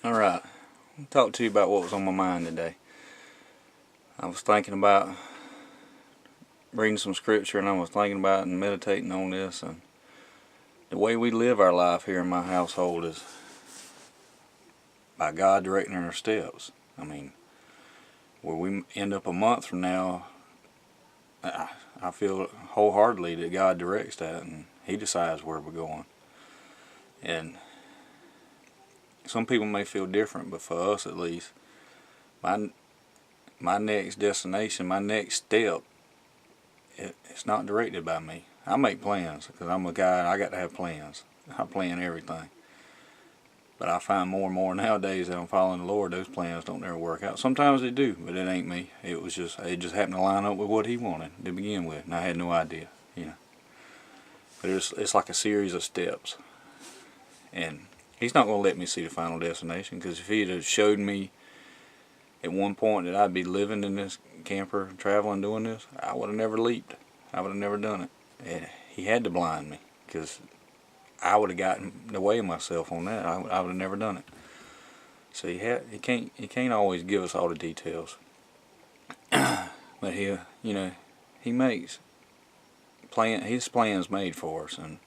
Alright, I'll talk to you about what was on my mind today. I was thinking about reading some scripture, and I was thinking about and meditating on this, and the way we live our life here in my household is by God directing our steps. I mean, where we end up a month from now, I feel wholeheartedly that God directs that, and He decides where we're going. And some people may feel different, but for us at least, my next destination, my next step, it's not directed by me. I make plans because I'm a guy. I got to have plans. I plan everything. But I find more and more nowadays that I'm following the Lord, those plans don't ever work out. Sometimes they do, but it ain't me. It just happened to line up with what He wanted to begin with, and I had no idea, But it's like a series of steps, and He's not going to let me see the final destination, because if He'd have showed me at one point that I'd be living in this camper, traveling, doing this, I would have never leaped. I would have never done it. And He had to blind me, because I would have gotten the way of myself on that. I would have never done it. So He can't always give us all the details. But He makes His plans made for us, and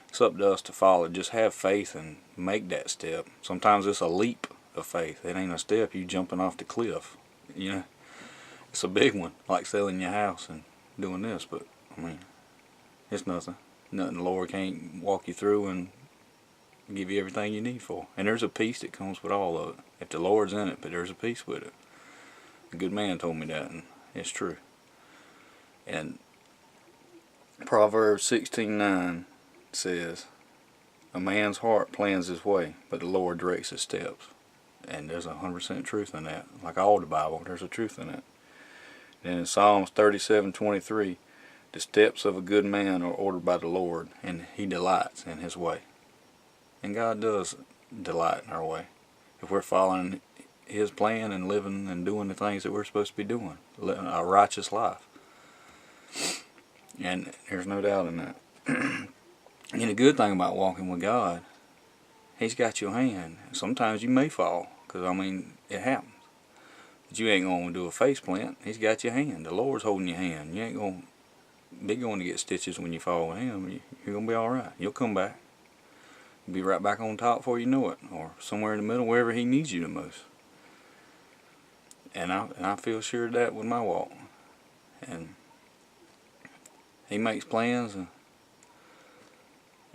it's up to us to follow. Just have faith and make that step. Sometimes it's a leap of faith. It ain't a step. You jumping off the cliff. It's a big one, like selling your house and doing this. But I mean, it's nothing. Nothing the Lord can't walk you through and give you everything you need for. And there's a peace that comes with all of it. If the Lord's in it, but there's a peace with it. A good man told me that, and it's true. And Proverbs 16:9 says, "A man's heart plans his way, but the Lord directs his steps." And there's 100% truth in that. Like all the Bible, there's a truth in it. And in Psalms 37:23, "The steps of a good man are ordered by the Lord, and He delights in His way." And God does delight in our way, if we're following His plan and living and doing the things that we're supposed to be doing, living a righteous life. And there's no doubt in that. And the good thing about walking with God, He's got your hand. Sometimes you may fall, because it happens. But you ain't going to do a face plant. He's got your hand. The Lord's holding your hand. You ain't going to be going to get stitches when you fall with Him. You're going to be alright. You'll come back. You'll be right back on top before you know it, or somewhere in the middle, wherever He needs you the most. And I feel sure of that with my walk. And He makes plans, and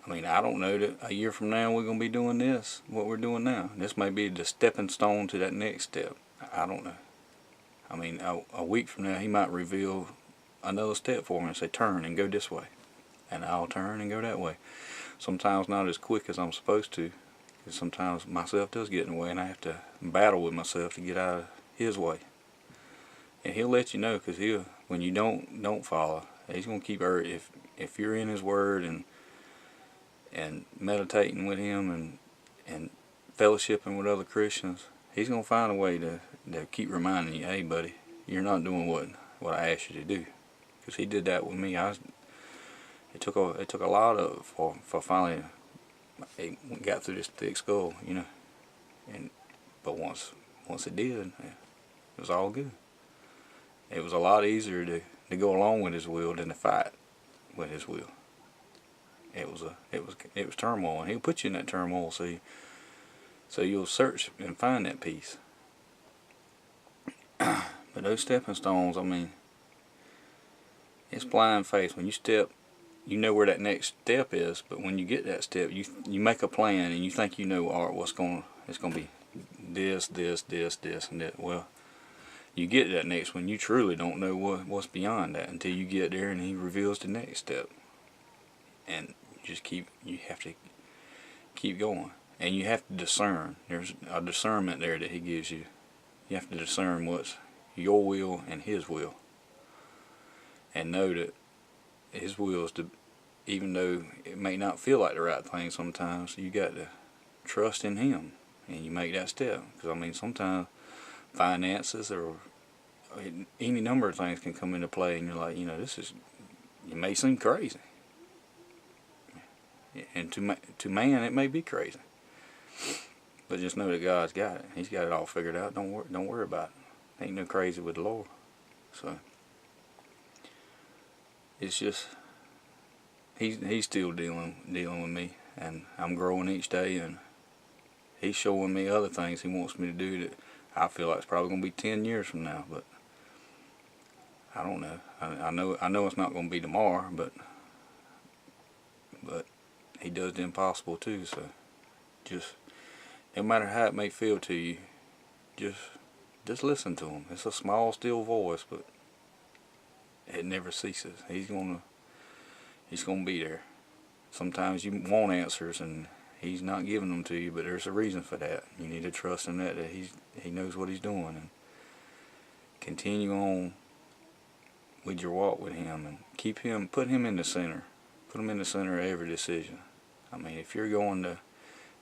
I don't know that a year from now we're going to be doing this, what we're doing now. This may be the stepping stone to that next step. I don't know. A week from now He might reveal another step for me and say, turn and go this way. And I'll turn and go that way. Sometimes not as quick as I'm supposed to, because sometimes myself does get in the way, and I have to battle with myself to get out of His way. And He'll let you know, because when you don't follow, He's going to keep if you're in His Word and meditating with Him and fellowshipping with other Christians, He's going to find a way to keep reminding you, hey buddy, you're not doing what I asked you to do. Because He did that with me. It took a lot of for finally it got through this thick skull, but once it did, it was all good. It was a lot easier to go along with His will than to fight with His will. It was turmoil, and He'll put you in that turmoil so you'll search and find that peace. But those stepping stones, it's blind faith. When you step, you know where that next step is, but when you get that step, you make a plan, and you think you know, all right, it's going to be this, and that. Well, you get to that next one, you truly don't know what's beyond that until you get there and He reveals the next step. And you have to keep going. And you have to discern. There's a discernment there that He gives you. You have to discern what's your will and His will. And know that His will is even though it may not feel like the right thing sometimes, you got to trust in Him. And you make that step. Because sometimes finances or any number of things can come into play, and you're like, it may seem crazy. And to man, it may be crazy. But just know that God's got it. He's got it all figured out. Don't worry about it. Ain't no crazy with the Lord. So it's just he's still dealing with me, and I'm growing each day, and he's showing me other things he wants me to do that I feel like it's probably gonna be 10 years from now, but I don't know. I know it's not gonna be tomorrow, but he does the impossible too. So just no matter how it may feel to you, just listen to him. It's a small, still voice, but it never ceases. He's gonna be there. Sometimes you want answers, and he's not giving them to you, but there's a reason for that. You need to trust in that he knows what he's doing, and continue on with your walk with him, and put him in the center. Put him in the center of every decision. I mean, if you're going to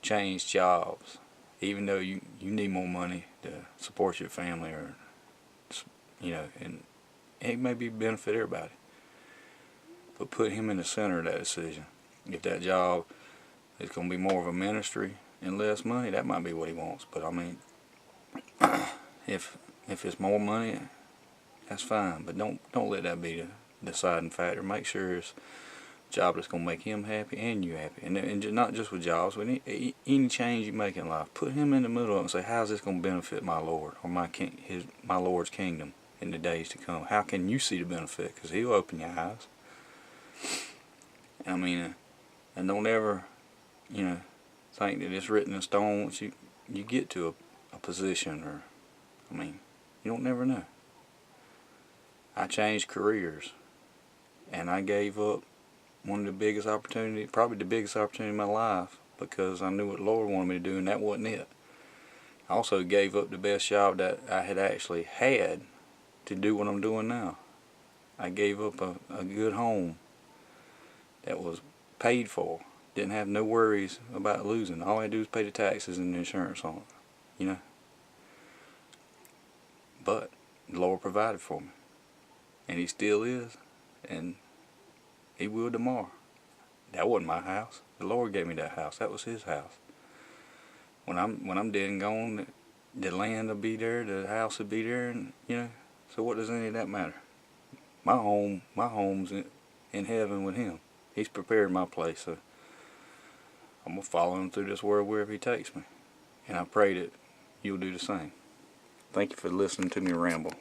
change jobs, even though you need more money to support your family, or and it may benefit everybody, but put him in the center of that decision. If that job is going to be more of a ministry and less money, that might be what he wants. But I mean, if it's more money, that's fine. But don't let that be the deciding factor. Make sure it's a job that's going to make him happy and you happy. And not just with jobs, with any change you make in life, put him in the middle of it and say, how's this going to benefit my Lord, or my Lord's kingdom in the days to come? How can you see the benefit? Because he'll open your eyes. I mean, and don't ever, think that it's written in stone once you get to a position, or, I mean, you don't never know. I changed careers, and I gave up one of the biggest opportunities, probably the biggest opportunity in my life, because I knew what the Lord wanted me to do, and that wasn't it. I also gave up the best job that I had actually had to do what I'm doing now. I gave up a good home that was paid for. Didn't have no worries about losing. All I had to do was pay the taxes and the insurance on it, But the Lord provided for me, and he still is, and he will tomorrow. That wasn't my house. The Lord gave me that house. That was his house. When I'm dead and gone, the land will be there, the house will be there, and so what does any of that matter? My home's in heaven with him. He's prepared my place, so I'm going to follow him through this world wherever he takes me. And I pray that you'll do the same. Thank you for listening to me ramble.